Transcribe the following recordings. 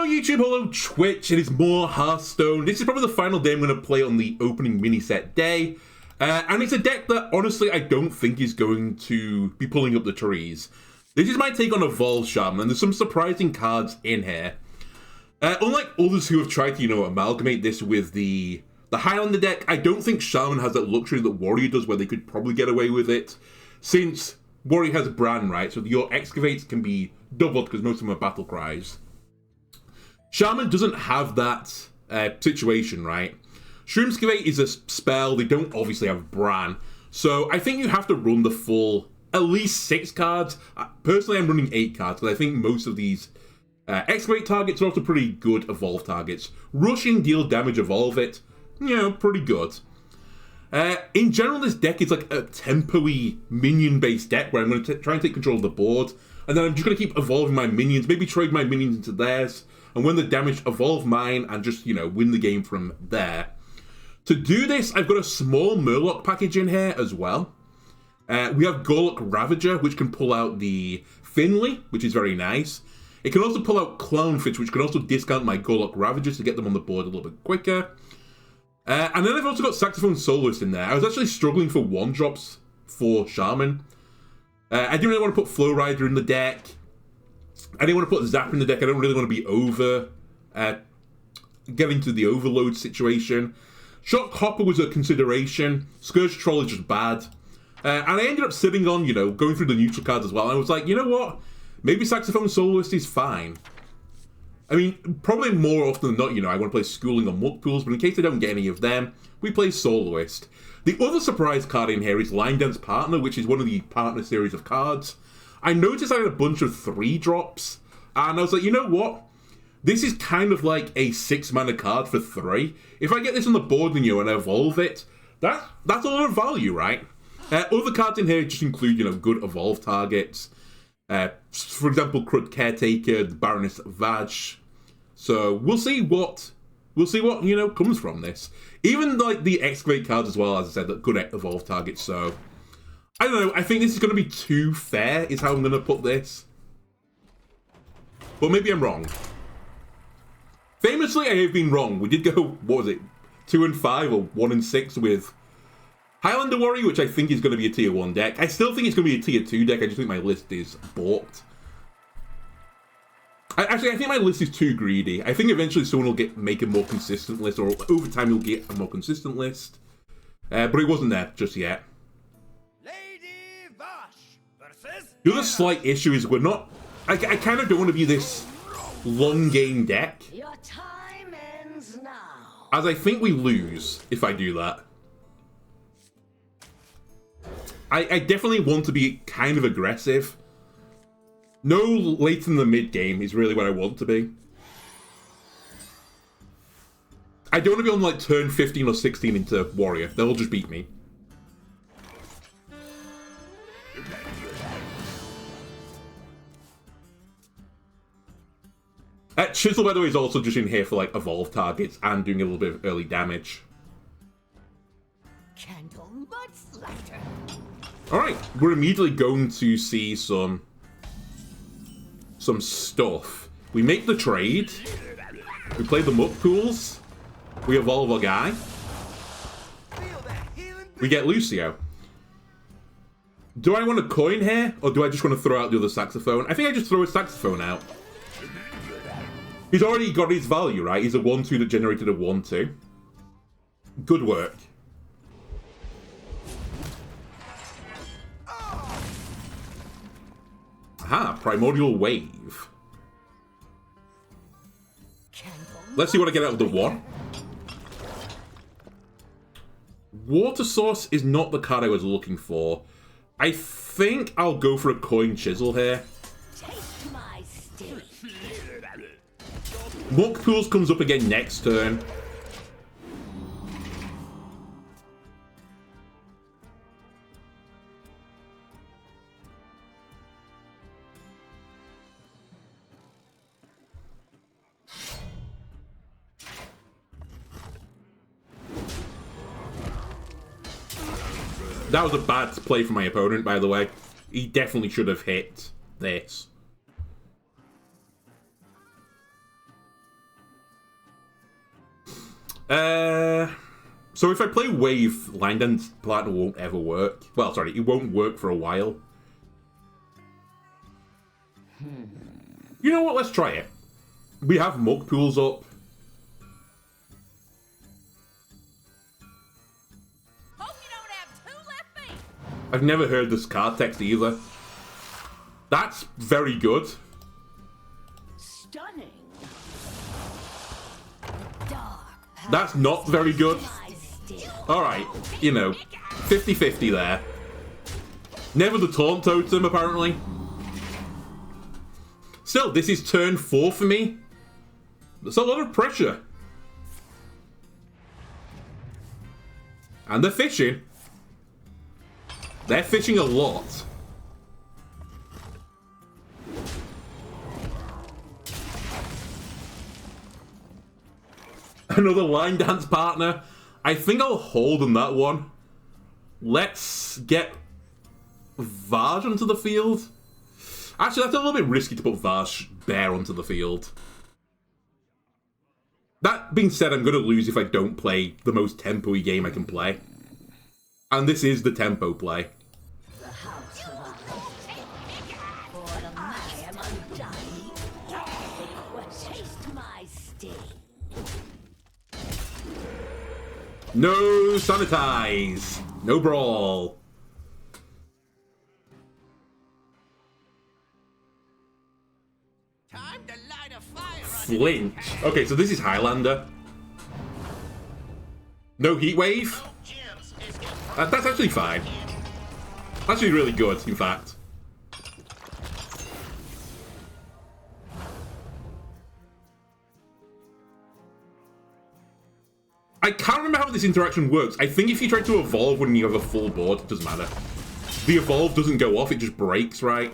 Hello YouTube, hello Twitch, it is more Hearthstone. This is probably the final day I'm going to play on the opening mini set day. And it's a deck that, honestly, I don't think is going to be pulling up the trees. This is my take on Evolved Shaman, and there's some surprising cards in here. Unlike others who have tried to, amalgamate this with the Highlander deck, I don't think Shaman has that luxury that Warrior does, where they could probably get away with it. Since Warrior has a brand, right? So your Excavates can be doubled because most of them are Battle Cries. Shaman doesn't have that situation, right? Shroomscavate is a spell. They don't obviously have Bran. So I think you have to run the full, at least 6 cards. Personally, I'm running 8 cards because I think most of these Excavate targets are also pretty good Evolve targets. Rushing, deal damage, evolve it. Pretty good. In general, this deck is like a tempo-y minion-based deck where I'm going to try and take control of the board. And then I'm just going to keep evolving my minions, maybe trade my minions into theirs. And when the damage, evolve mine and just, win the game from there. To do this, I've got a small Murloc package in here as well. We have Gorloc Ravager, which can pull out the Finley, which is very nice. It can also pull out Clownfish, which can also discount my Gorloc Ravagers to get them on the board a little bit quicker. And then I've also got Saxophone Soloist in there. I was actually struggling for 1-drops for Shaman. I didn't really want to put Flow Rider in the deck. I didn't want to put Zap in the deck. I don't really want to be getting to the overload situation. Shock Hopper was a consideration. Scourge Troll is just bad. And I ended up sitting on, going through the neutral cards as well. And I was like, you know what? Maybe Saxophone Soloist is fine. I mean, probably more often than not, I want to play Schooling or Muck Pools, but in case I don't get any of them, we play Soloist. The other surprise card in here is Linedance Partner, which is one of the Partner series of cards. I noticed I had a bunch of 3-drops, and I was like, you know what? This is kind of like a 6-mana card for 3. If I get this on the board and, and evolve it, that's a lot of value, right? Other cards in here just include, good evolve targets. For example, Crud Caretaker, the Baroness Vashj. So we'll see what comes from this. Even like the Excavate cards as well, as I said, that could evolve targets. So I don't know. I think this is going to be too fair, is how I'm going to put this. But maybe I'm wrong. Famously, I have been wrong. We did go, what was it, 2 and 5 or 1 and 6 with Highlander Warrior, which I think is going to be a tier 1 deck. I still think it's going to be a tier 2 deck. I just think my list is balked. I think my list is too greedy. I think eventually someone will make a more consistent list, or over time you'll get a more consistent list. But it wasn't there just yet. Lady Vashj versus The other slight issue is we're not... I kind of don't want to be this long game deck. Your time ends now. As I think we lose if I do that. I definitely want to be kind of aggressive. No late in the mid game is really what I want to be. I don't want to be on like turn 15 or 16 into Warrior. They'll just beat me. Chisel, by the way, is also just in here for like evolve targets and doing a little bit of early damage. Candle much lighter. Alright, we're immediately going to see some stuff. We make the trade. We play the Muck Pools. We evolve our guy. We get Lucio. Do I want a coin here, or do I just want to throw out the other Saxophone? I think I just throw a Saxophone out. He's already got his value, right? He's a 1-2 that generated a 1-2. Good work. Aha, Primordial Wave. Let's see what I get out of the 1. Water Source is not the card I was looking for. I think I'll go for a coin Chisel here. Taste my steak. Muck Pools comes up again next turn. That was a bad play from my opponent, by the way. He definitely should have hit this. So if I play Wave, Linedance Partner won't ever work. Well, sorry, it won't work for a while. You know what? Let's try it. We have Muck Pools up. Hope you don't have 2 left feet. I've never heard this card text either. That's very good. Stunning. Dark. That's not very good. Alright, you know, 50-50 there. Never the Taunt Totem, apparently. Still, this is turn 4 for me. That's a lot of pressure. And they're fishing. They're fishing a lot. Another Linedance Partner. I think I'll hold on that one. Let's get Vashj onto the field. Actually, that's a little bit risky to put Vashj bare onto the field. That being said, I'm going to lose if I don't play the most tempo-y game I can play. And this is the tempo play. The house for the I am undying. Taste my sting. No sanitize. No brawl. Time to light a fire on Flinch. Okay, so this is Highlander. No heat wave. That's actually fine. Actually really good, in fact. I can't remember how this interaction works. I think if you try to evolve when you have a full board, it doesn't matter. The evolve doesn't go off, it just breaks, right?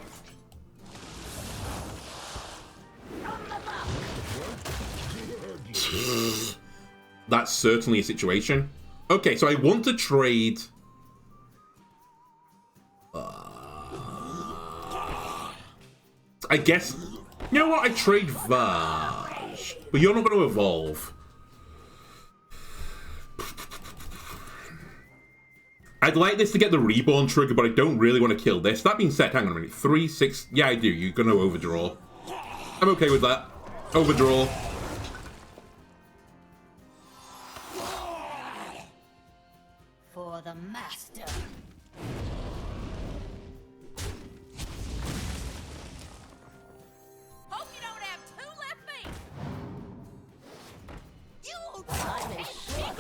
That's certainly a situation. Okay, so I want to trade... I guess... You know what? I trade Vashj. But you're not going to evolve. I'd like this to get the reborn trigger, but I don't really want to kill this. That being said, hang on a minute. 3, 6... Yeah, I do. You're going to overdraw. I'm okay with that. Overdraw. For the master. Hope you don't have 2 left feet. You Time is short.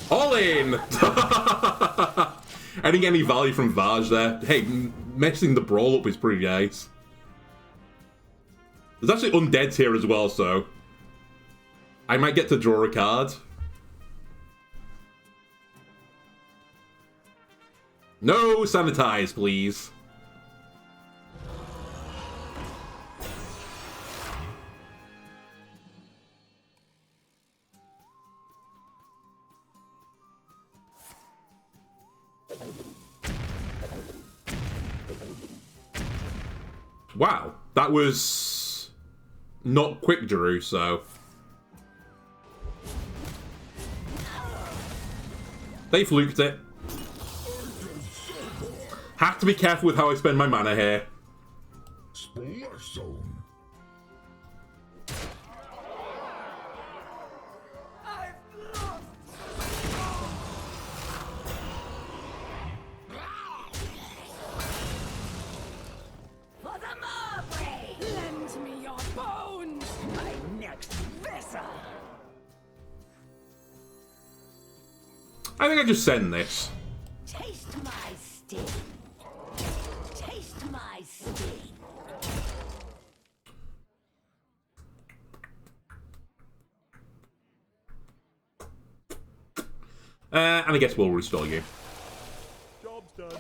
All in! I didn't get any value from Vashj there. Hey, messing the brawl up is pretty nice. There's actually undeads here as well, so... I might get to draw a card. No sanitize, please. Wow, that was not quick Drew, so... They fluked it. Have to be careful with how I spend my mana here. For the Marbury. Lend me your bones. My next vessel. I think I just send this. Taste my sting. Taste my sting. And I guess we'll restore you. Job's done.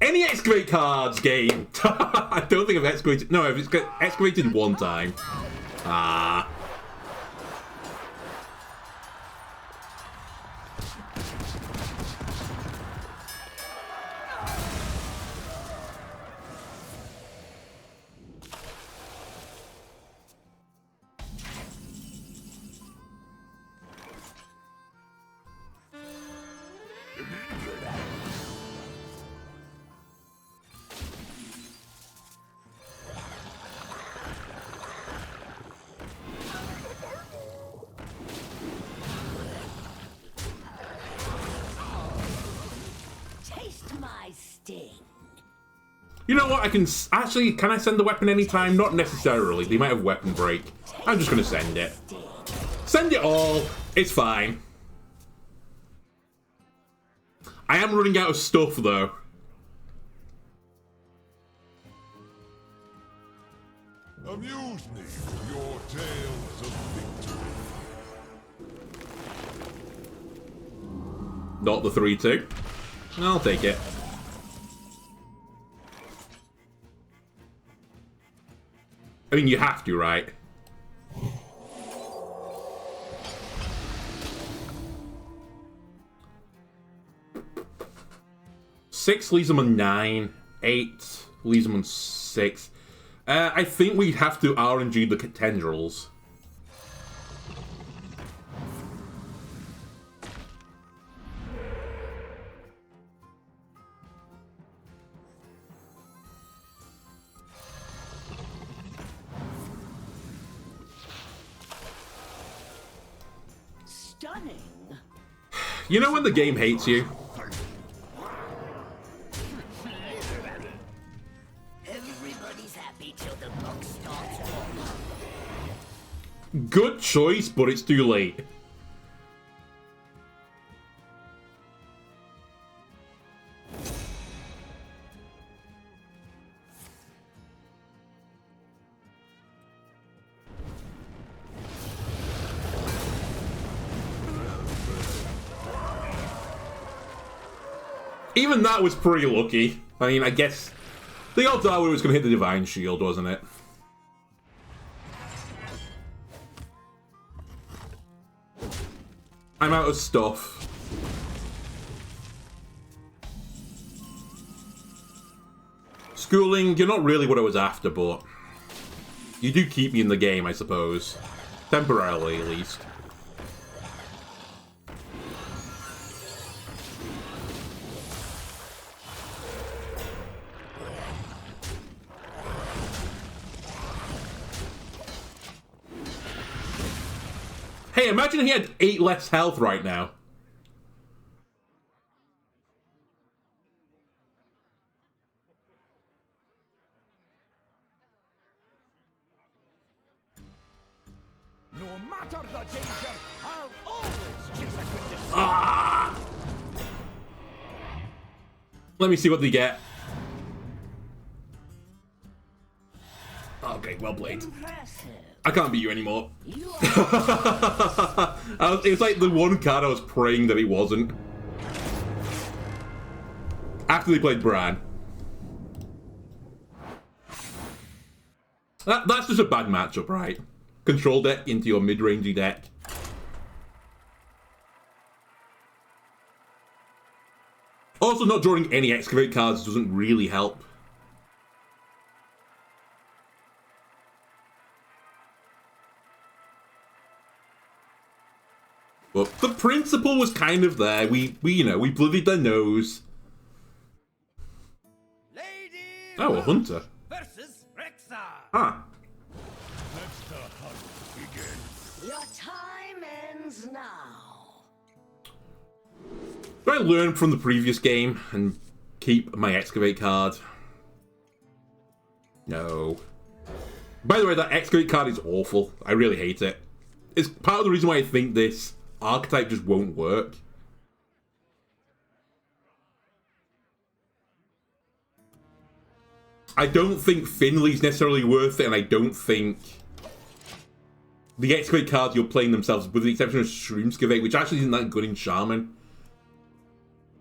Any Excavate cards, game? I don't think I've excavated... No, I've excavated one time. Ah. You know what? I can actually. Can I send the weapon anytime? Not necessarily. They might have weapon break. I'm just gonna send it. Send it all. It's fine. I am running out of stuff though. Amuse me with your tales of victory. Not the 3-2. I'll take it. I mean, you have to, right? Six leaves them on 9. 8 leaves them on 6. I think we'd have to RNG the tendrils. Stunning. You know when the game hates you? Everybody's happy till the buck starts. Good choice, but it's too late. Even that was pretty lucky. I mean, I guess the odds are we was going to hit the Divine Shield, wasn't it? I'm out of stuff. Schooling, you're not really what I was after, but you do keep me in the game, I suppose. Temporarily, at least. Hey, imagine he had 8 less health right now. No matter the danger, I'll always chase a good distance. Ah! Let me see what they get. Okay, well played. Impressive. I can't beat you anymore. You It was like the one card I was praying that it wasn't. After they played Bran. That's just a bad matchup, right? Control deck into your mid-rangey deck. Also, not drawing any Excavate cards doesn't really help. But the principle was kind of there. We bloodied their nose. Lady Oh, a hunter. versus Rexa. Ah. Let the hunt begin. Your time ends now. Do I learn from the previous game and keep my Excavate card? No. By the way, that Excavate card is awful. I really hate it. It's part of the reason why I think this archetype just won't work. I don't think Finley's necessarily worth it, and I don't think the Excavate cards you're playing themselves, with the exception of Shroomscavate, which actually isn't that good in Shaman,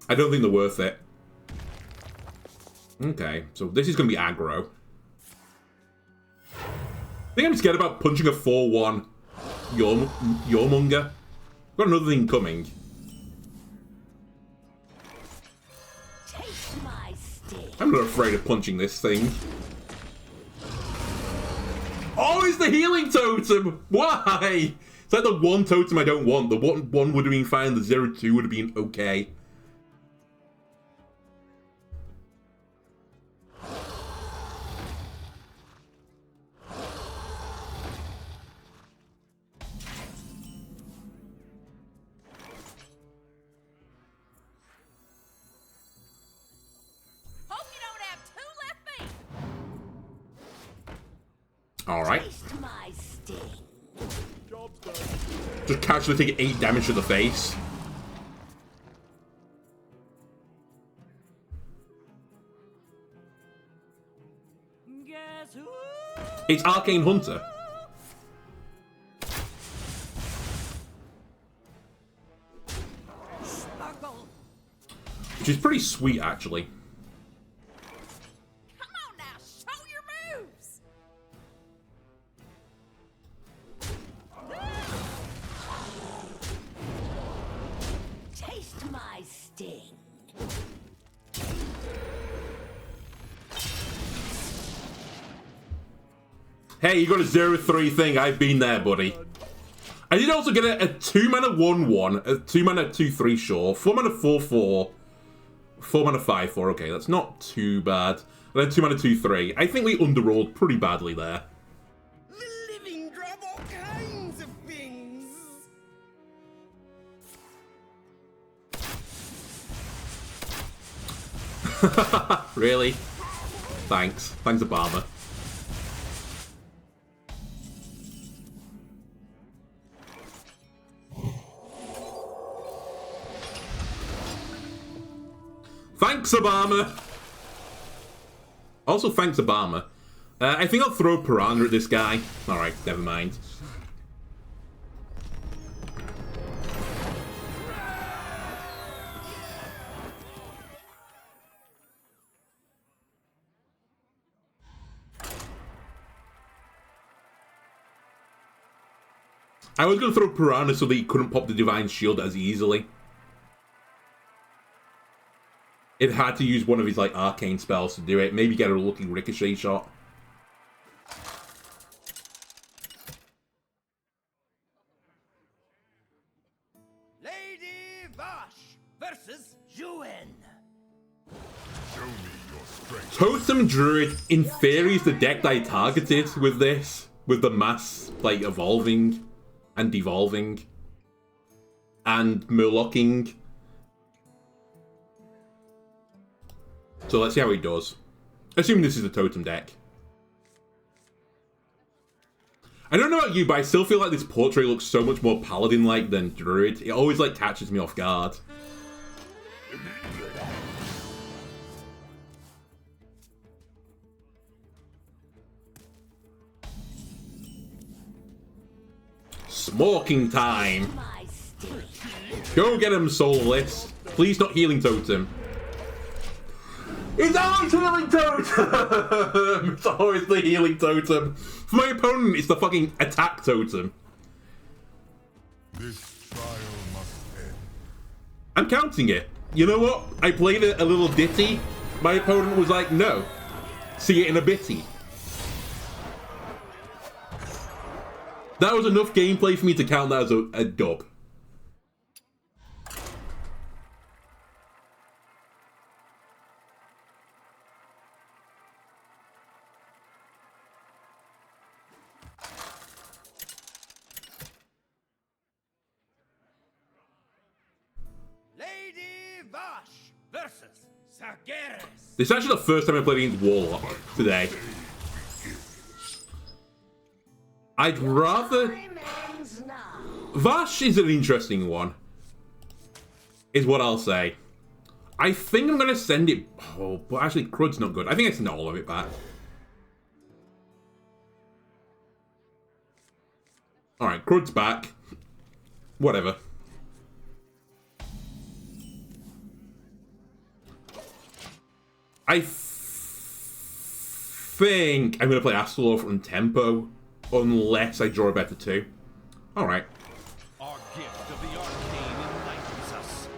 I don't think they're worth it. Okay, so this is going to be aggro. I think I'm scared about punching a 4-1 Yormonger. Got another thing coming. Taste my stick. I'm not afraid of punching this thing. Oh, it's the healing totem! Why? It's like the one totem I don't want. The one would have been fine, the 0-2 would have been okay. Hope you don't have 2 left feet. Alright. Taste my sting. Just casually take 8 damage to the face. Guess who? It's Arcane Hunter. Sparkle. Which is pretty sweet, actually. Come on now, show your moves. Taste my sting. Hey, you got a 0-3 thing. I've been there, buddy. I did also get a 2-mana 1-1, a 2-mana 2-3 sure, 4-mana 4-4, 4-mana 5-4. Okay, that's not too bad. And then 2-mana 2-3. I think we underrolled pretty badly there. The living drop all kinds of things. Really? Thanks. Thanks, Obama. Thanks, Obama! Also, thanks, Obama. I think I'll throw Piranha at this guy. Alright, never mind. I was going to throw Piranha so that he couldn't pop the Divine Shield as easily. It had to use one of his, like, arcane spells to do it. Maybe get a lucky ricochet shot. Lady Vashj versus Juin. Show me your strength. Totem Druid, in theory, is the deck that I targeted with this. With the mass, like, evolving and devolving. And murlocking. So let's see how he does. Assuming this is a totem deck. I don't know about you, but I still feel like this portrait looks so much more Paladin-like than Druid. It always, like, catches me off guard. Smoking time! My sting. Go get him, Soloist. Please not Healing Totem. It's always Healing Totem! It's always the Healing Totem. For my opponent, it's the fucking Attack Totem. This trial must end. I'm counting it. You know what? I played a little ditty. My opponent was like, no. See it in a bitty. That was enough gameplay for me to count that as a dub. Lady Vashj versus Sargeras. This is actually the first time I played against Warlock today. I'd rather... Remains now. Vashj is an interesting one. Is what I'll say. I think I'm going to send it... Oh, but actually, Crud's not good. I think I send all of it back. Alright, Crud's back. Whatever. I think I'm going to play Astalor from tempo. Unless I draw a better 2. Alright. Our gift of the arcane enlightens us.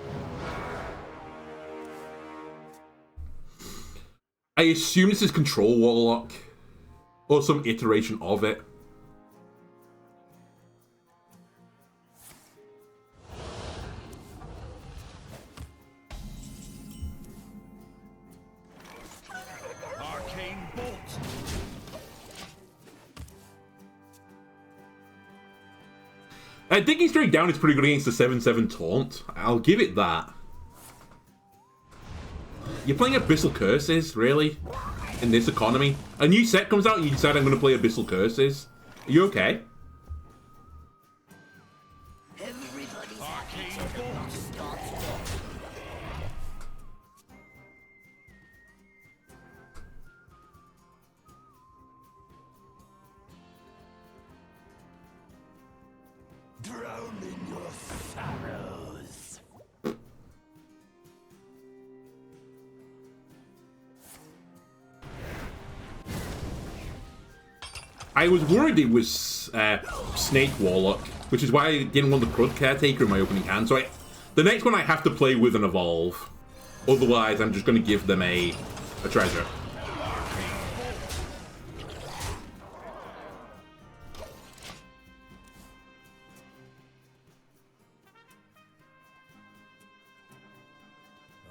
I assume this is Control Warlock. Or some iteration of it. Arcane bolt. Digging straight down is pretty good against the 7/7 taunt. I'll give it that. You're playing Abyssal Curses, really? in this economy. A new set comes out and you decide I'm going to play Abyssal Curses. Are you okay? Everybody's happy to the boss starts walking. Drown in your sorrows. I was worried it was Snake Warlock, which is why I didn't want the Crud Caretaker in my opening hand. So the next one I have to play with an Evolve. Otherwise, I'm just going to give them a treasure.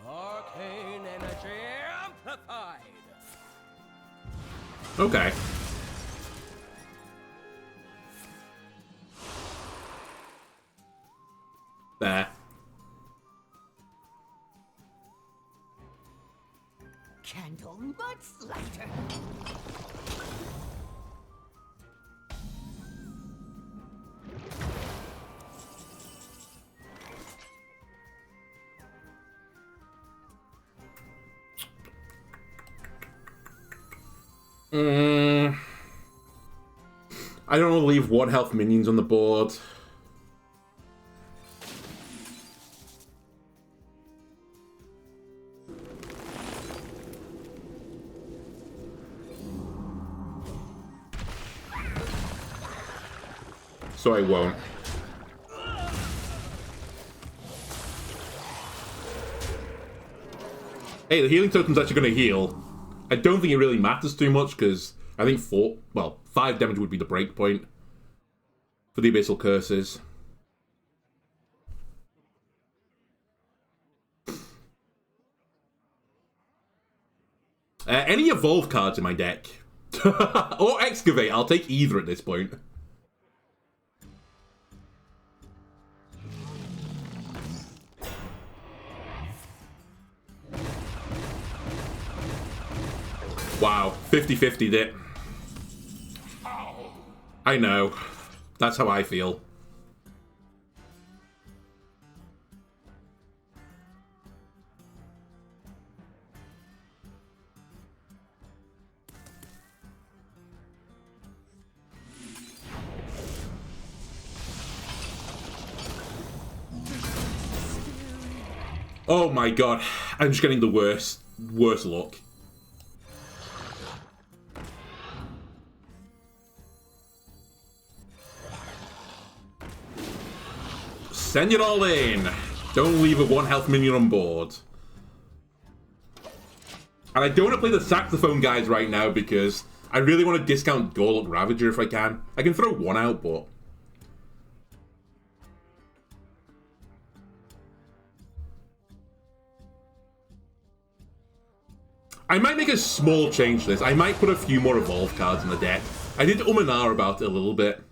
Arcane energy amplified. Okay. There. Candle much lighter. I don't want to leave 1 health minions on the board. So I won't. Hey, the healing token's actually going to heal. I don't think it really matters too much, because I think 5 damage would be the break point for the Abyssal Curses. Any Evolve cards in my deck? Or Excavate, I'll take either at this point. Wow, 50-50'd it. I know. That's how I feel. Oh my god, I'm just getting the worst luck. Send it all in. Don't leave a 1 health minion on board. And I don't want to play the Saxophone guys right now because I really want to discount Gorloc Ravager if I can. I can throw 1 out, but... I might make a small change to this. I might put a few more Evolve cards in the deck. I did and ah about it a little bit.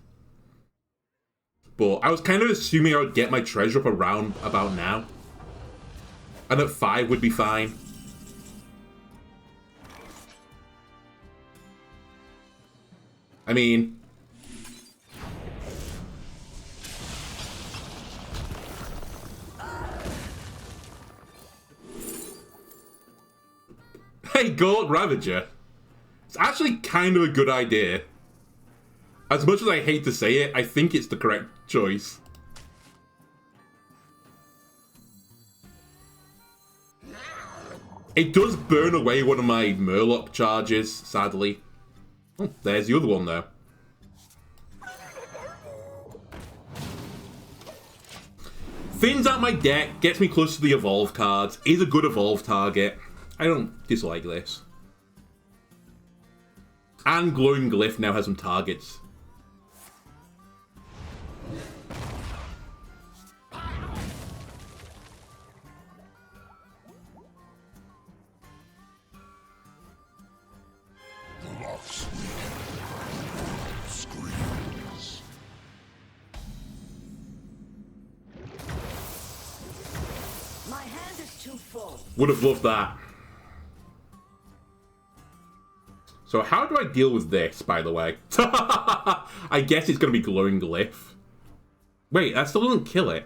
But I was kind of assuming I would get my treasure up around about now. And that 5 would be fine. I mean... Hey, Gorloc Ravager. It's actually kind of a good idea. As much as I hate to say it, I think it's the correct choice. It does burn away one of my Murloc charges, sadly. Oh, there's the other one, though. Thins out my deck, gets me close to the Evolve cards, is a good Evolve target. I don't dislike this. And Glowing Glyph now has some targets. My hand is too full. Would have loved that. So how do I deal with this, by the way? I guess it's going to be Glowing Glyph. Wait, that still doesn't kill it.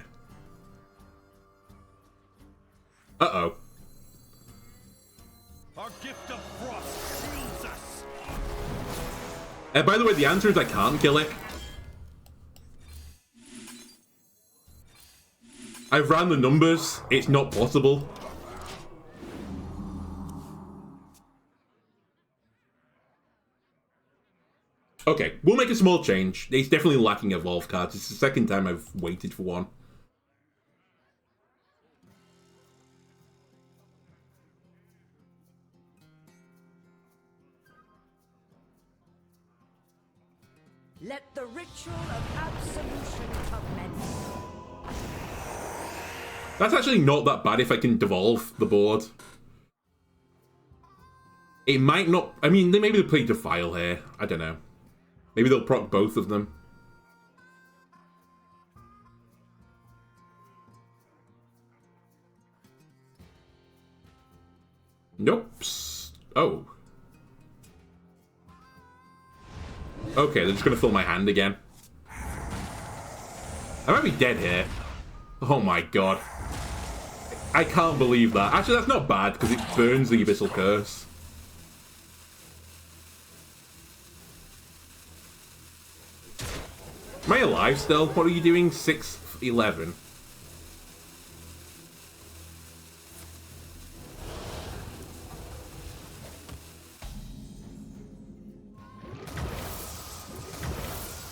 Uh-oh. Our gift of frost shields us. By the way, the answer is I can't kill it. I've ran the numbers. It's not possible. Okay, we'll make a small change. It's definitely lacking evolve cards. It's the second time I've waited for one. Let the ritual of absolution commence. That's actually not that bad if I can devolve the board. It might not... I mean, maybe they'll play Defile here. I don't know. Maybe they'll proc both of them. Nope. Oh. Okay, they're just going to fill my hand again. I might be dead here. Oh my god. I can't believe that. Actually, that's not bad, because it burns the Abyssal Curse. Am I alive still? What are you doing? 6-11.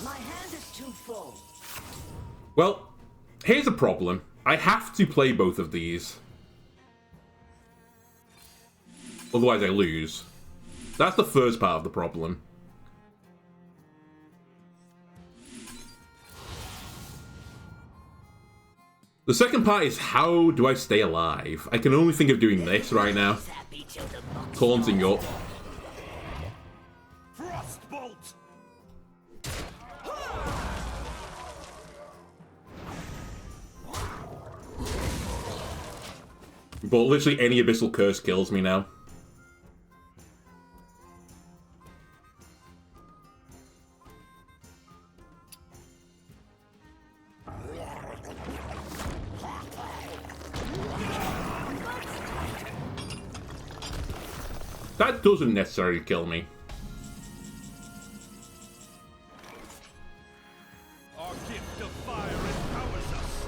My hand is too full. Well, here's a problem. I have to play both of these. Otherwise I lose. That's the first part of the problem. The second part is, how do I stay alive? I can only think of doing this right now. Taunting up. Frostbolt! But literally any Abyssal Curse kills me now. That doesn't necessarily kill me. Our gift of fire empowers us.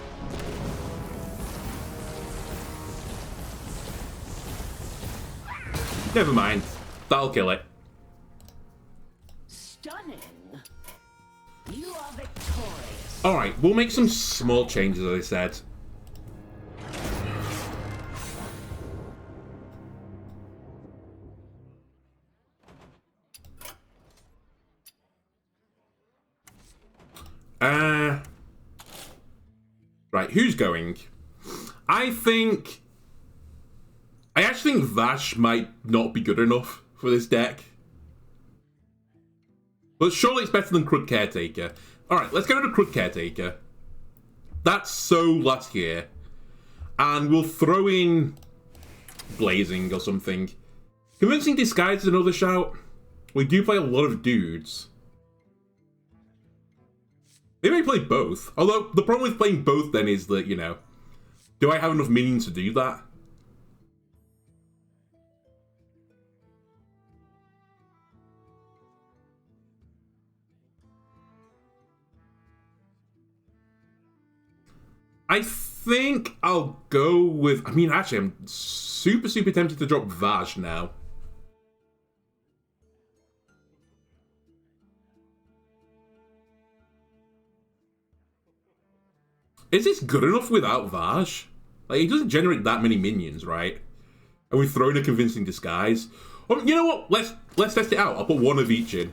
Never mind. That'll kill it. Stunning. You are victorious. Alright, we'll make some small changes, as I said. Right, who's going? I actually think Vashj might not be good enough for this deck. But surely it's better than Crud Caretaker. Alright, let's go to Crud Caretaker. That's so last year. And we'll throw in Blazing or something. Convincing Disguise is another shout. We do play a lot of dudes. Maybe I play both. Although, the problem with playing both then is that, you know, do I have enough minions to do that? I think I'll go with... I mean, actually, I'm super tempted to drop Vashj now. Is this good enough without Vashj? Like, he doesn't generate that many minions, right? And we throw in a Convincing Disguise. Well, you know what? Let's test it out. I'll put one of each in.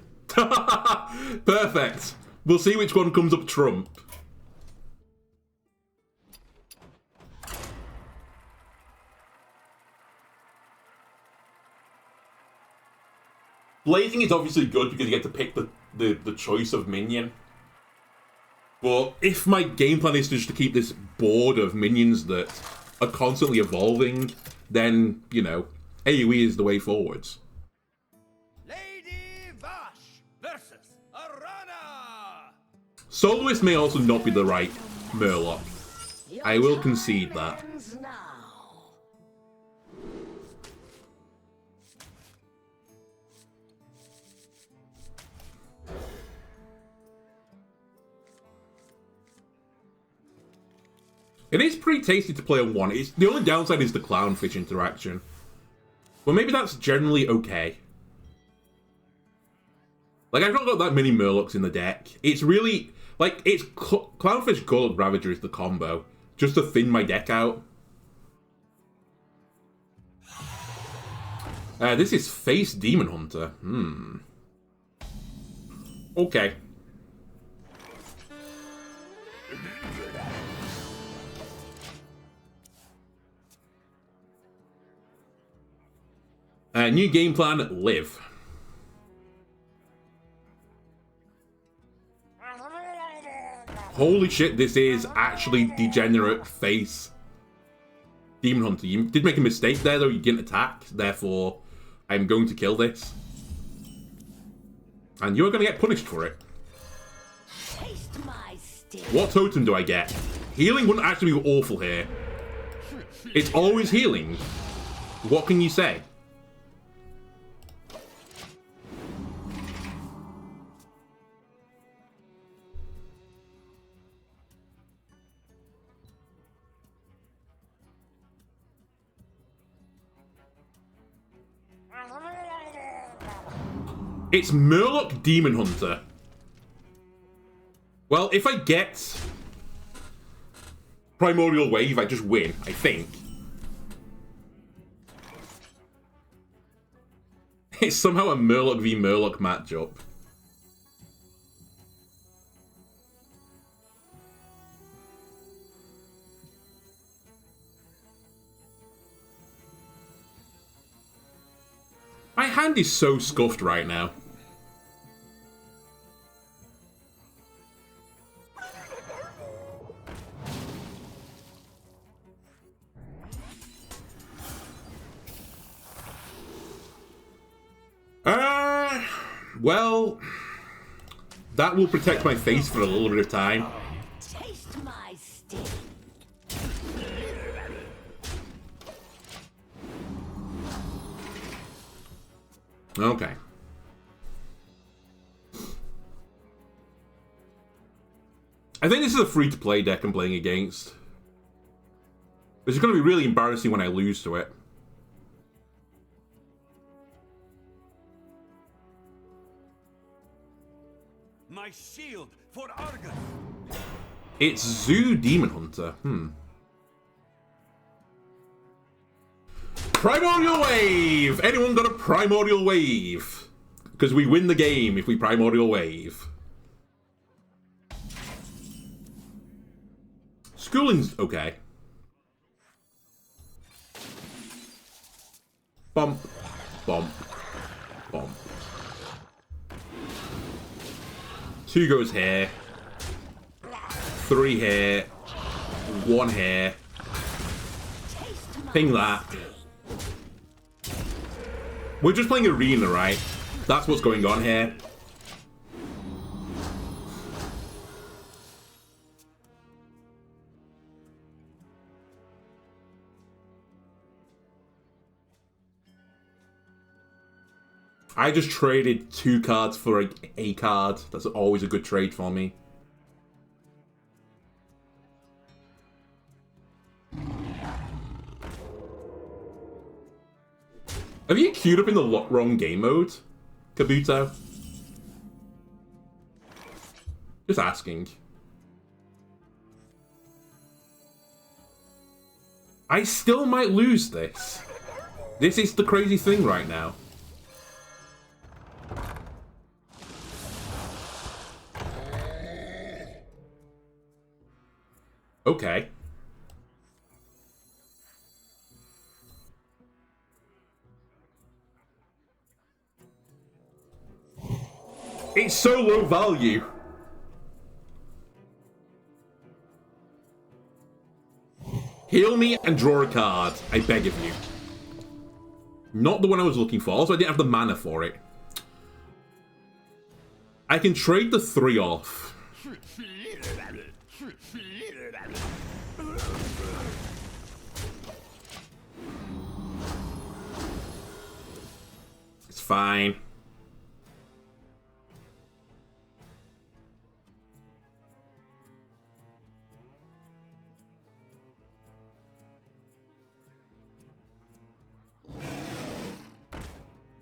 Perfect. We'll see which one comes up trump. Blazing is obviously good because you get to pick the choice of minion. But if my game plan is just to keep this board of minions that are constantly evolving, then, you know, AoE is the way forwards. Ladies Vashj versus Arana. Soloist may also not be the right Murloc. I will concede that. It is pretty tasty to play on one. The only downside is the Clownfish interaction. But maybe that's generally okay. Like, I've not got that many Murlocs in the deck. It's really... Like, it's Clownfish Gorloc Ravager is the combo. Just to thin my deck out. This is Face Demon Hunter. Okay. New game plan, live. Holy shit, this is actually degenerate face Demon Hunter. You did make a mistake there, though. You didn't attack. Therefore, I'm going to kill this. And you're going to get punished for it. What totem do I get? Healing wouldn't actually be awful here. It's always healing. What can you say? It's Murloc Demon Hunter. Well, if I get Primordial Wave, I just win, I think. It's somehow a Murloc v Murloc matchup. My hand is so scuffed right now. Well, that will protect my face for a little bit of time. Taste my sting. Okay. I think this is a free-to-play deck I'm playing against. This is going to be really embarrassing when I lose to it. My shield for Argus. It's Zoo Demon Hunter. Primordial Wave! Anyone got a Primordial Wave? Because we win the game if we Primordial Wave. Schooling's okay. Bump, bump, bump. 2 goes here. 3 here. 1 here. Ping that. We're just playing Arena, right? That's what's going on here. I just traded 2 cards for a card. That's always a good trade for me. Have you queued up in the wrong game mode, Kabuto? Just asking. I still might lose this. This is the crazy thing right now. Okay. It's so low value. Heal me and draw a card, I beg of you. Not the one I was looking for. Also, I didn't have the mana for it. I can trade the 3 off. It's fine.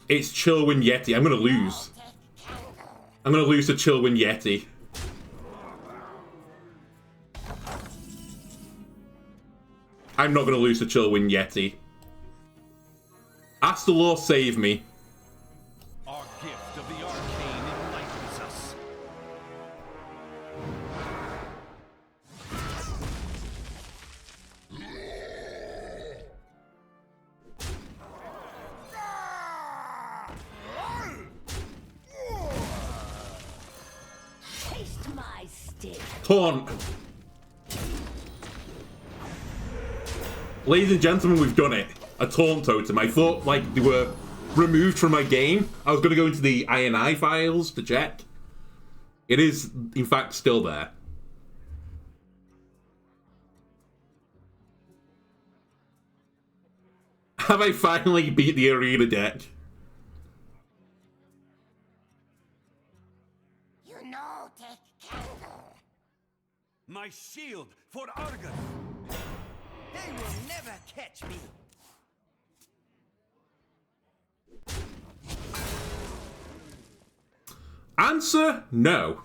It's Chillwind Yeti. I'm gonna lose. I'm gonna lose to Chillwind Yeti. I'm not gonna lose to Chillwind Yeti. Astalor, save me. Our gift of the arcane enlightens us. Taste my stick. Taunt. Ladies and gentlemen, we've done it. A taunt totem. I thought, like, they were removed from my game. I was going to go into the I files to check. It is, in fact, still there. Have I finally beat the arena deck? You know, take candle. My shield for Argus. They will never catch me. Answer, no.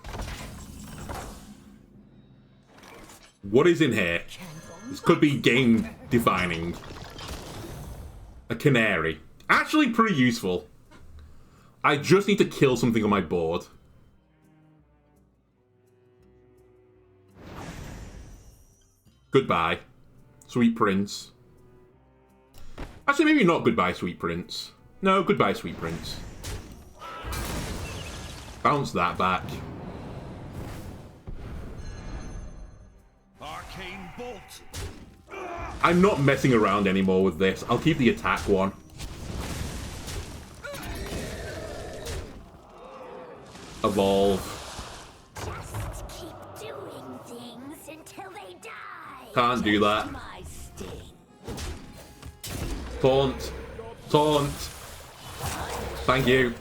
What is in here? This could be game defining. A canary. Actually pretty useful. I just need to kill something on my board. Goodbye, Sweet Prince. Actually, maybe not goodbye, Sweet Prince. No, goodbye, Sweet Prince. Bounce that back. Arcane bolt. I'm not messing around anymore with this. I'll keep the attack one. Evolve. Just keep doing things until they die. Can't do that. Taste my sting. Taunt. Taunt. Thank you.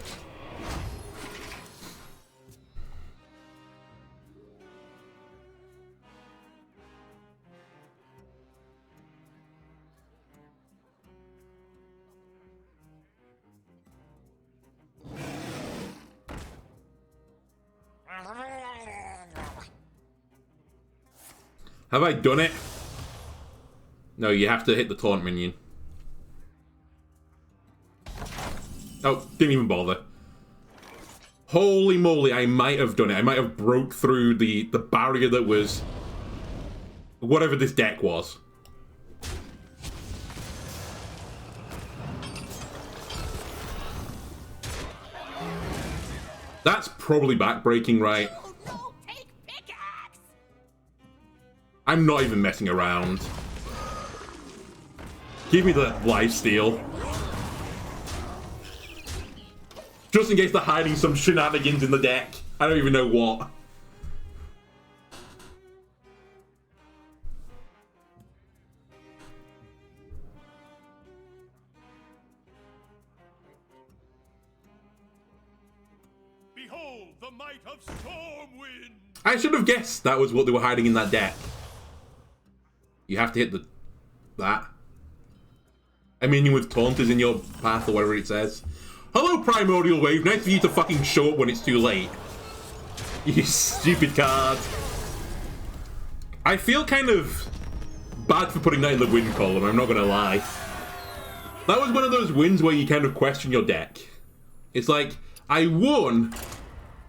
Have I done it? No, you have to hit the taunt minion. Oh, didn't even bother. Holy moly, I might have done it. I might have broke through the barrier that was whatever this deck was. That's probably backbreaking, right? Oh no, take pickaxe! I'm not even messing around. Give me the lifesteal. Just in case they're hiding some shenanigans in the deck. I don't even know what. Behold the might of Stormwind! I should have guessed that was what they were hiding in that deck. You have to hit that. A minion with taunt is in your path or whatever it says. Hello, Primordial Wave. Nice for you to fucking show up when it's too late. You stupid card. I feel kind of bad for putting that in the win column, I'm not gonna lie. That was one of those wins where you kind of question your deck. It's like, I won,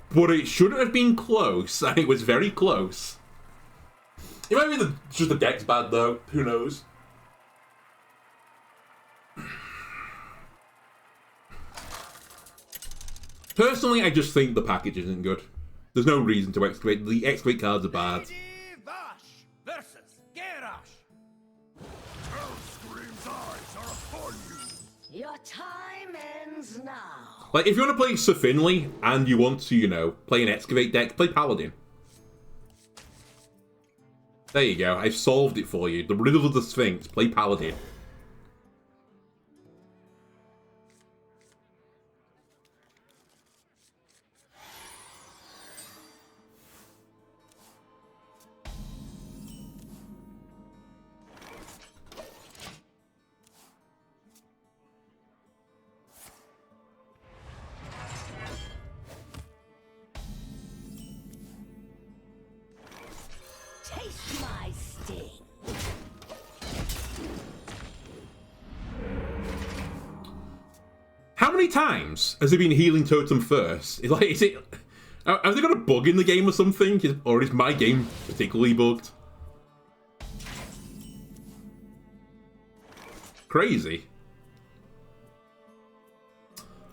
but it shouldn't have been close, and it was very close. It might be just the deck's bad though, who knows? Personally, I just think the package isn't good. There's no reason to excavate. The excavate cards are bad. Lady Vashj versus Garrosh. Hellscream's eyes are upon you. Your time ends now. Like, if you want to play Sir Finley and you want to, you know, play an Excavate deck, play Paladin. There you go. I've solved it for you. The riddle of the Sphinx. Play Paladin. Taste my sting. How many times has it been Healing Totem first? Like, is it... Have they got a bug in the game or something? Or is my game particularly bugged? Crazy.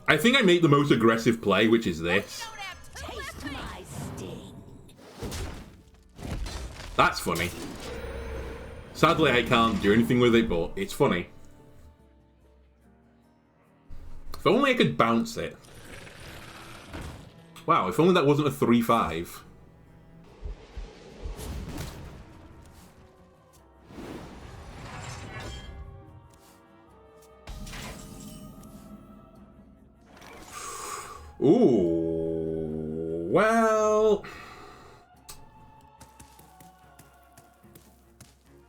I think I make the most aggressive play, which is this. Taste my sting. That's funny. Sadly, I can't do anything with it, but it's funny. If only I could bounce it. Wow, if only that wasn't a 3-5. Ooh, well...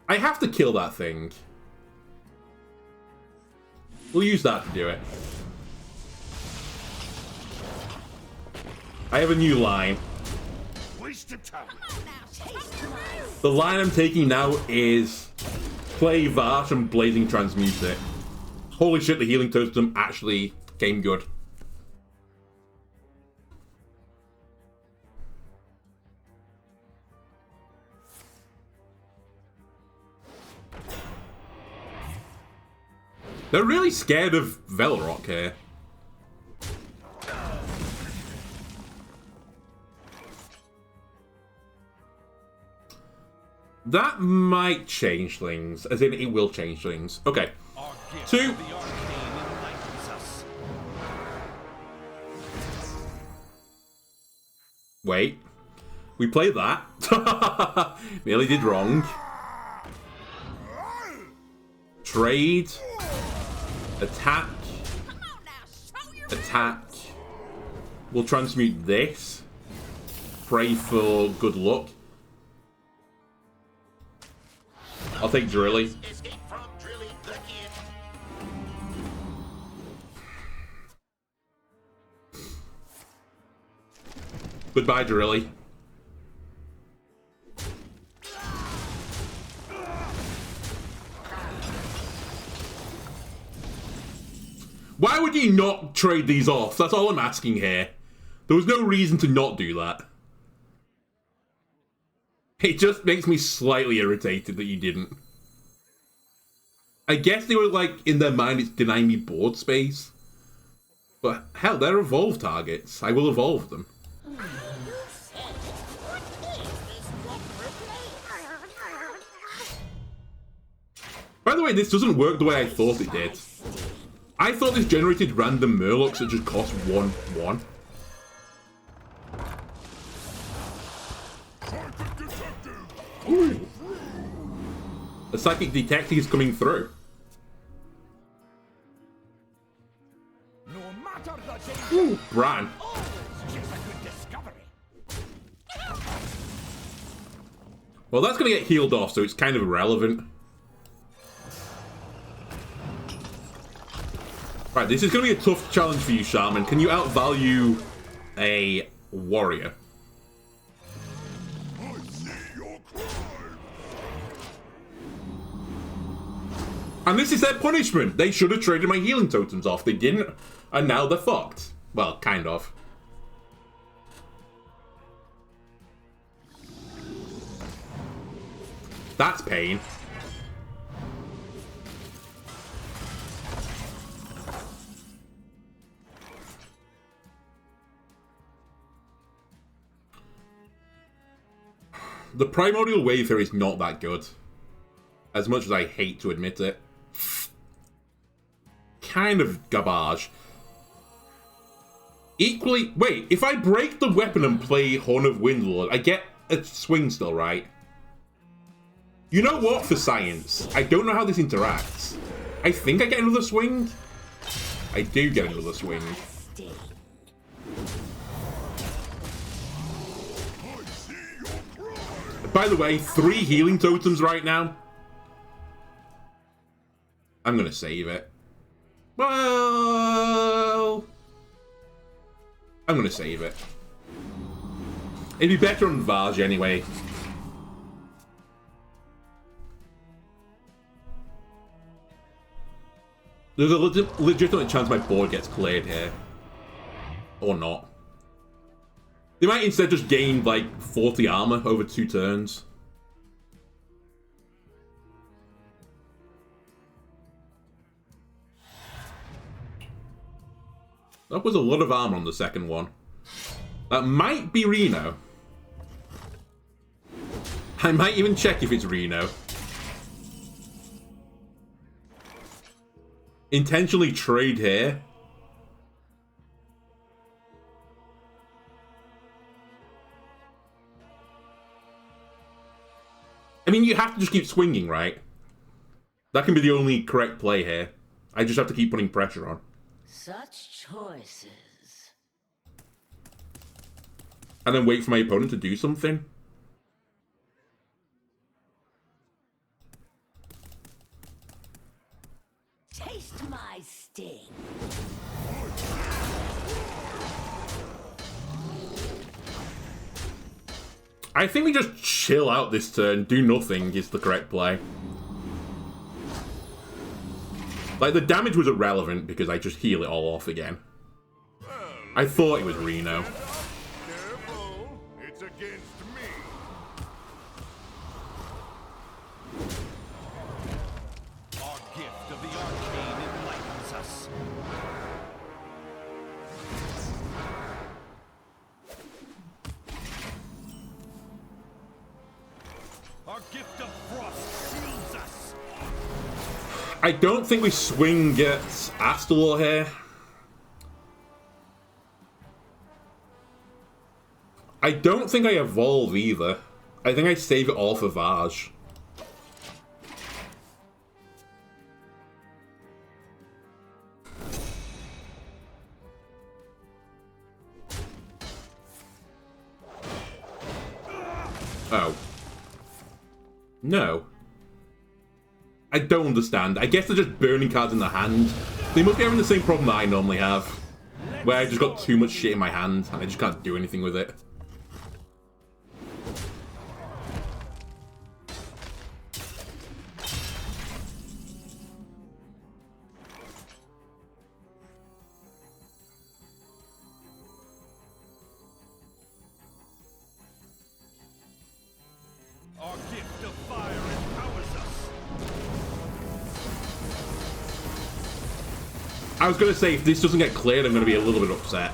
I have to kill that thing. We'll use that to do it. I have a new line. Waste of time. The line I'm taking now is play Vashj and Blazing Transmute it. Holy shit, the Healing Totem actually came good. They're really scared of Velrock here. That might change things, as in it will change things. Okay. 2. Wait. We played that. Nearly did wrong. Trade. Attack. Attack. We'll transmute this. Pray for good luck. I'll take Drilly. Goodbye, Drilly. Why would you not trade these off? That's all I'm asking here. There was no reason to not do that. It just makes me slightly irritated that you didn't. I guess they were like, in their mind, it's denying me board space. But hell, they're evolve targets. I will evolve them. By the way, this doesn't work the way I thought it did. I thought this generated random Murlocs that just cost 1/1. Ooh. The Psychic Detecting is coming through. No matter the danger, Ooh, Bran. always chase a good discovery. Well, that's going to get healed off, so it's kind of irrelevant. Right, this is going to be a tough challenge for you, Shaman. Can you outvalue a warrior? I see your crime. And this is their punishment. They should have traded my healing totems off. They didn't, and now they're fucked. Well, kind of. That's pain. The Primordial Wave here is not that good. As much as I hate to admit it. Kind of garbage. Equally, wait, if I break the weapon and play Horn of Windlord, I get a swing still, right? You know what, for science, I don't know how this interacts. I think I get another swing. I do get another swing. By the way, 3 healing totems right now. I'm gonna save it. Well, I'm gonna save it. It'd be better on Vashj anyway. There's a legitimate chance my board gets cleared here. Or not. They might instead just gain, like, 40 armor over 2 turns. That was a lot of armor on the second one. That might be Reno. I might even check if it's Reno. Intentionally trade here. I mean, you have to just keep swinging, right? That can be the only correct play here. I just have to keep putting pressure on. Such choices. And then wait for my opponent to do something. Taste my sting. I think we just chill out this turn, do nothing is the correct play. Like, the damage was irrelevant because I just heal it all off again. I thought it was Reno. Careful, it's against me. Our gift of the arcane enlightens us. Our gift of frost shields us. I don't think we swing at Astalor here. I don't think I evolve either. I think I save it all for Vashj. Oh. No. I don't understand. I guess they're just burning cards in the hand. They must be having the same problem that I normally have. Where I just got too much shit in my hand and I just can't do anything with it. Our gift of fire empowers us. I was going to say, if this doesn't get cleared, I'm going to be a little bit upset.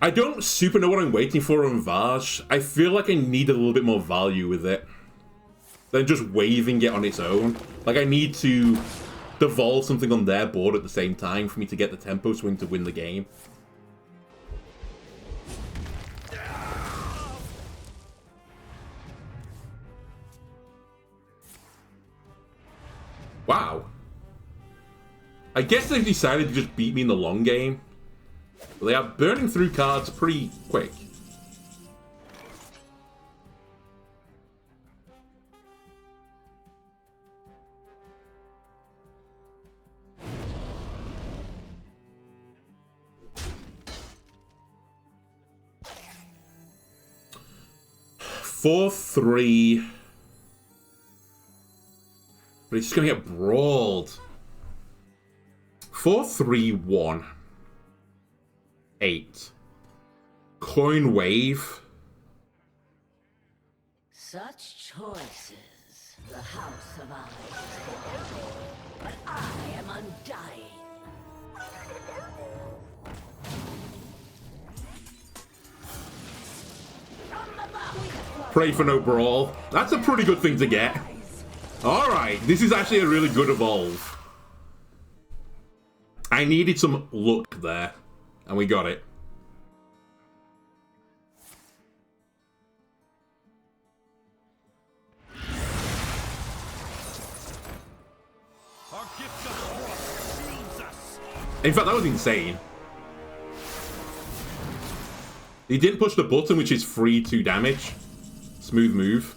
I don't super know what I'm waiting for on Vashj. I feel like I need a little bit more value with it than just waving it on its own. Like, I need to devolve something on their board at the same time for me to get the tempo swing to win the game. Wow. I guess they've decided to just beat me in the long game. But they are burning through cards pretty quick. Four, 3. But he's just gonna get brawled. 4, 3, 1. 8. Coin Wave. Such choices. The House of Eyes. But I am undying. Pray for no brawl. That's a pretty good thing to get. Alright, this is actually a really good evolve. I needed some luck there, and we got it. In fact, that was insane. He didn't push the button, which is free 2 damage. Smooth move.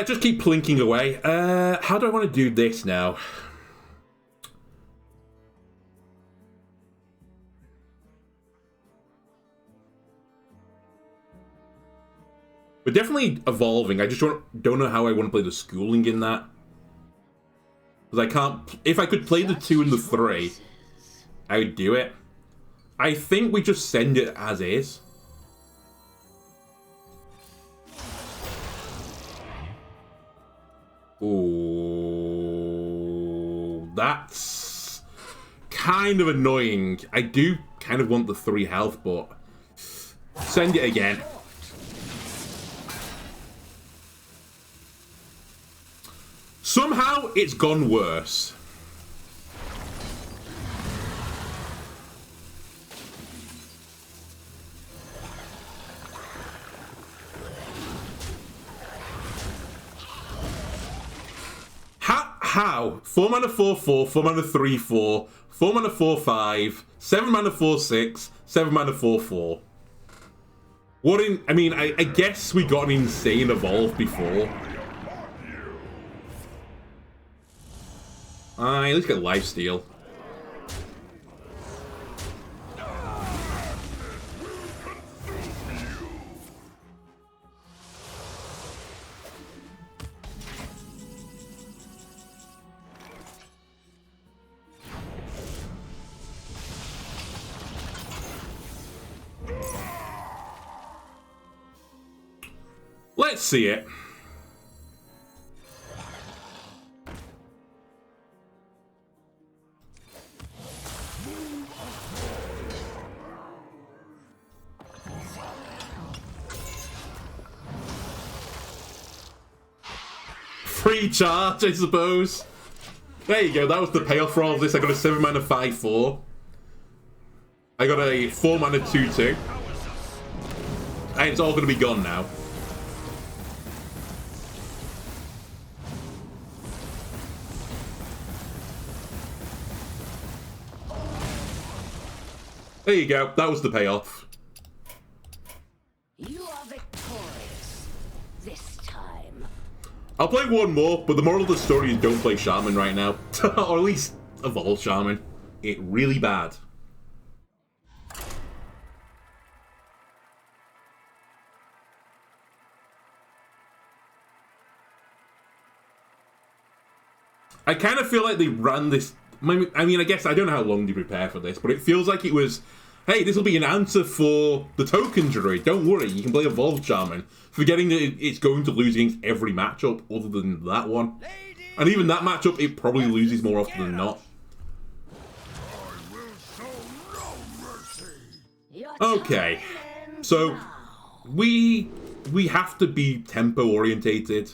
Just keep plinking away. How do I want to do this now? We're definitely evolving. I just don't know how I want to play the schooling in that. Because I can't... If I could play the 2 and the 3, I would do it. I think we just send it as is. Ooh, that's kind of annoying. I do kind of want the 3 health, but send it again. Somehow it's gone worse. How? 4 mana 4/4, 4 mana 3/4, 4 mana 4/5, 7 mana 4/6, 7 mana 4/4. What in? I mean, I guess we got an insane evolve before. Let's get lifesteal. Let's see it. Free charge, I suppose. There you go, that was the payoff for all of this. I got a 7 mana 5/4. I got a 4 mana 2/2. And it's all going to be gone now. There you go, that was the payoff. You are victorious this time. I'll play one more, but the moral of the story is don't play Shaman right now. Or at least evolve Shaman. It's really bad. I kind of feel like they ran this... I mean, I guess I don't know how long to prepare for this, but it feels like it was, hey, this will be an answer for the token druid. Don't worry, you can play Evolved Shaman. Forgetting that it's going to lose against every matchup other than that one. And even that matchup, it probably loses more often than not. Okay, so we have to be tempo orientated.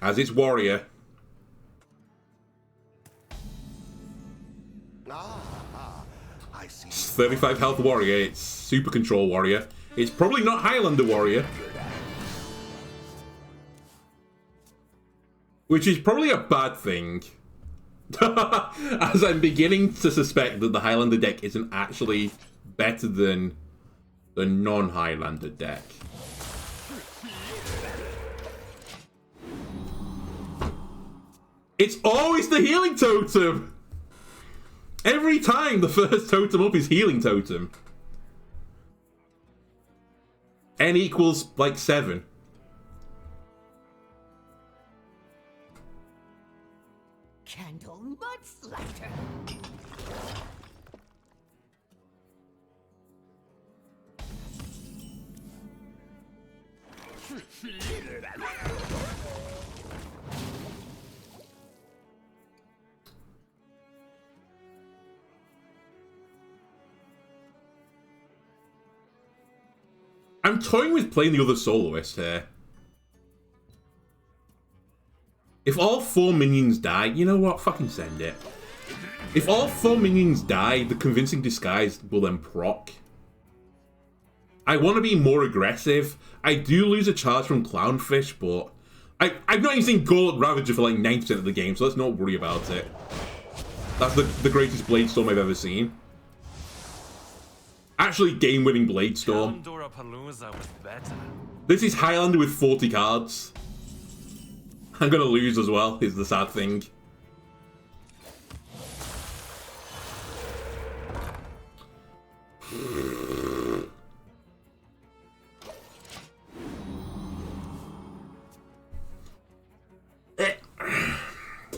As its warrior. It's 35 health warrior, it's super control warrior. It's probably not Highlander warrior. Which is probably a bad thing. As I'm beginning to suspect that the Highlander deck isn't actually better than the non-Highlander deck. It's always the healing totem! Every time the first totem up is healing totem. N equals like 7. Candle Mudslatter. toying with playing the other Soloist here. If all 4 minions die, you know what? Fucking send it. If all 4 minions die, the Convincing Disguise will then proc. I want to be more aggressive. I do lose a charge from Clownfish, but I've not even seen Gorloc Ravager for like 90% of the game, so let's not worry about it. That's the greatest Blade Storm I've ever seen. Actually, game-winning Blade Storm. This is Highlander with 40 cards. I'm gonna lose as well, is the sad thing.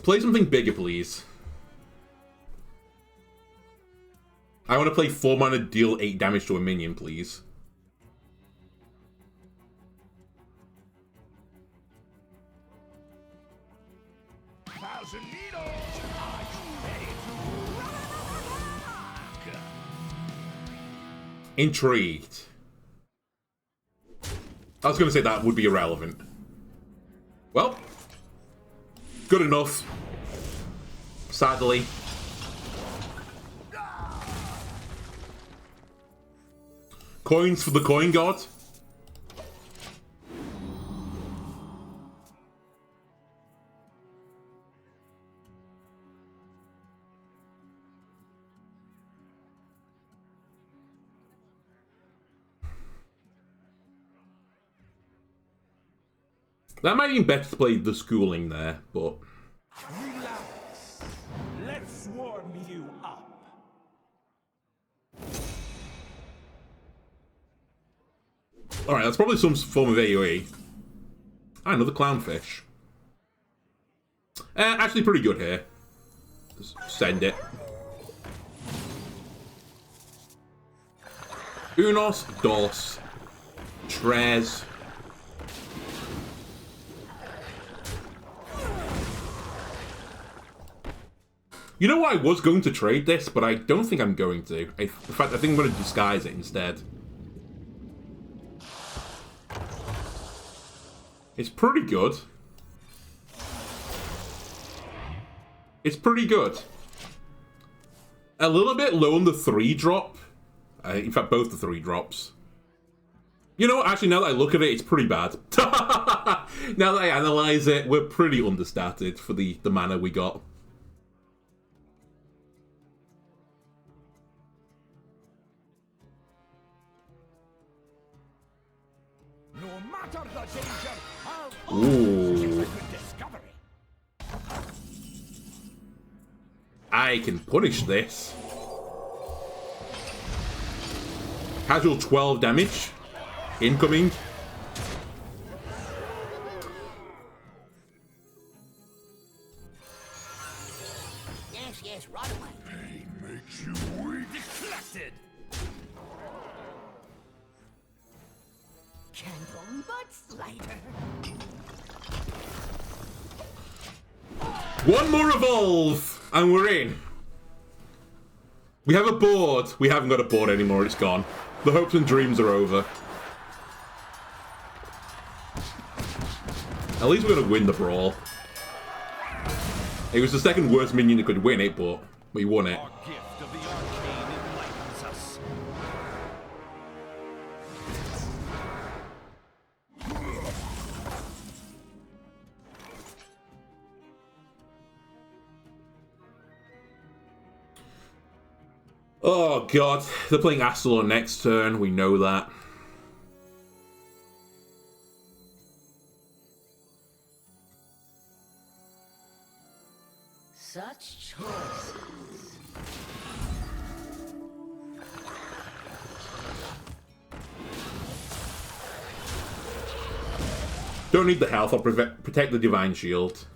Play something bigger, please. I want to play 4 mana, deal 8 damage to a minion, please. Intrigued. I was going to say that would be irrelevant. Well, good enough. Sadly. Coins for the coin god. That might be better to play the schooling there, but... Relax. Let's warm you up. Alright, that's probably some form of AoE. Ah, another Clownfish. Actually pretty good here. Just send it. Unos, dos, tres. You know what, I was going to trade this, but I don't think I'm going to. In fact, I think I'm going to disguise it instead. It's pretty good. It's pretty good. A little bit low on the 3-drop. In fact, both the 3 drops. You know what, actually, now that I look at it, it's pretty bad. Now that I analyse it, we're pretty understated for the mana we got. Ooh. I can punish this. Casual 12 damage. Incoming. Yes, right away. Pain makes you weak. Deflected. Candle but later. One more evolve, and we're in. We have a board. We haven't got a board anymore. It's gone. The hopes and dreams are over. At least we're going to win the brawl. It was the second worst minion that could win it, but we won it. Our gift of the arcane enlightens us. Oh god, they're playing Astalor next turn, we know that. Such choices. Don't need the health, I'll protect the Divine Shield.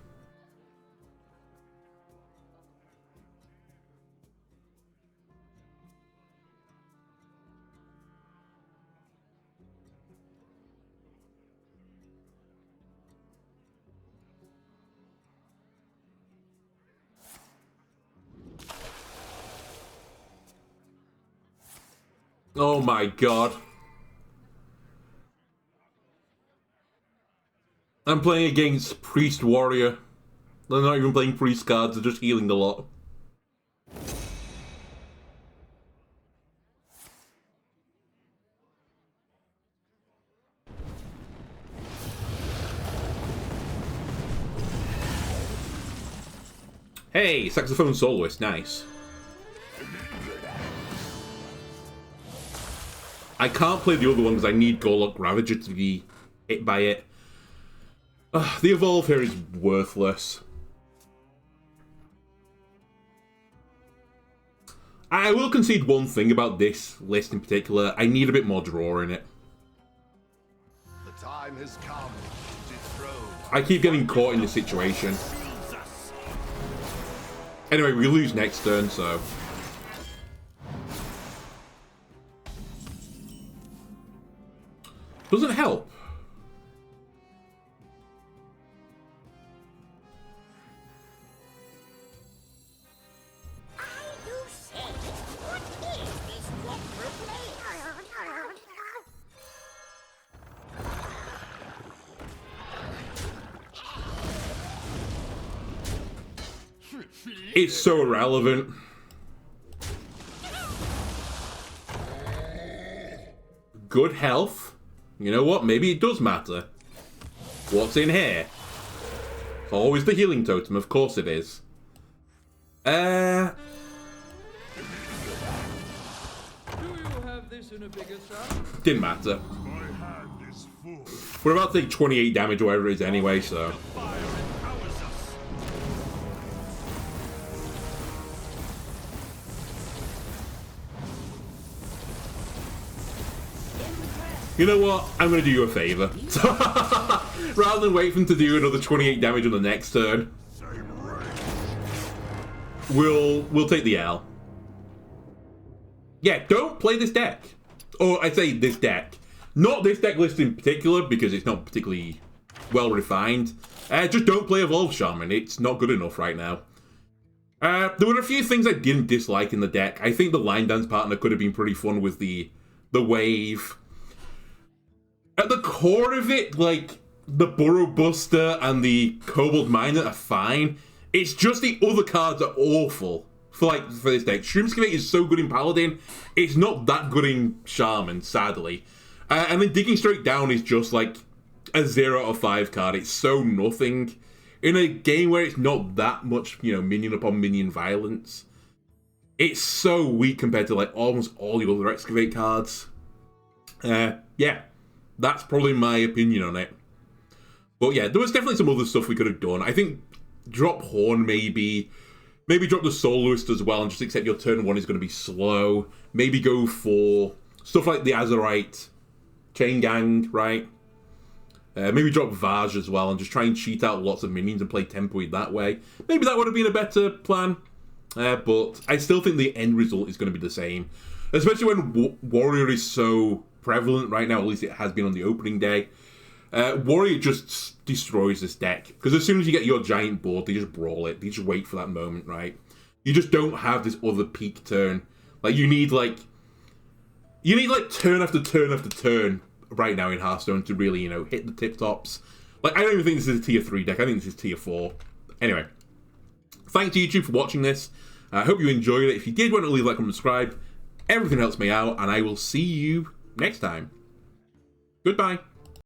Oh my god. I'm playing against Priest Warrior. They're not even playing Priest cards, they're just healing a lot. Hey, Saxophone Soloist, nice. I can't play the other one because I need Gorloc Ravager to be hit by it. The evolve here is worthless. I will concede one thing about this list in particular. I need a bit more draw in it. The time has come to dethrone. I keep getting caught in this situation. Anyway, we lose next turn, so... Doesn't help. It's so irrelevant. Good health. You know what? Maybe it does matter. What's in here? Always the healing totem. Of course it is. Do you have this in a bigger size? Didn't matter. My hand is full. We're about to take 28 damage or whatever it is anyway, so... Fire empowers us. You know what? I'm going to do you a favour. Rather than wait for him to do another 28 damage on the next turn, we'll take the L. Yeah, don't play this deck. Or I say this deck. Not this deck list in particular, because it's not particularly well refined. Just don't play Evolve Shaman. It's not good enough right now. There were a few things I didn't dislike in the deck. I think the Linedance Partner could have been pretty fun with the wave. At the core of it, like, the Burrow Buster and the Kobold Miner are fine. It's just the other cards are awful for this deck. Shroomscavate is so good in Paladin, it's not that good in Shaman, sadly. And then Digging Straight Down is just like a 0 out of 5 card. It's so nothing. In a game where it's not that much, you know, minion upon minion violence, it's so weak compared to like almost all the other Excavate cards. Yeah. That's probably my opinion on it. But yeah, there was definitely some other stuff we could have done. I think drop Horn maybe. Maybe drop the Soloist as well and just accept your turn 1 is going to be slow. Maybe go for stuff like the Azerite, Chain Gang, right? Maybe drop Vashj as well and just try and cheat out lots of minions and play Tempoid that way. Maybe that would have been a better plan. But I still think the end result is going to be the same. Especially when Warrior is so prevalent right now, at least it has been on the opening day. Warrior just destroys this deck. Because as soon as you get your giant board, they just brawl it. They just wait for that moment, right? You just don't have this other peak turn. Like, you need turn after turn after turn right now in Hearthstone to really, you know, hit the tip tops. Like, I don't even think this is a tier 3 deck. I think this is tier 4. Anyway, thanks to YouTube for watching this. I hope you enjoyed it. If you did, why not leave a like and subscribe. Everything helps me out, and I will see you next time. Goodbye.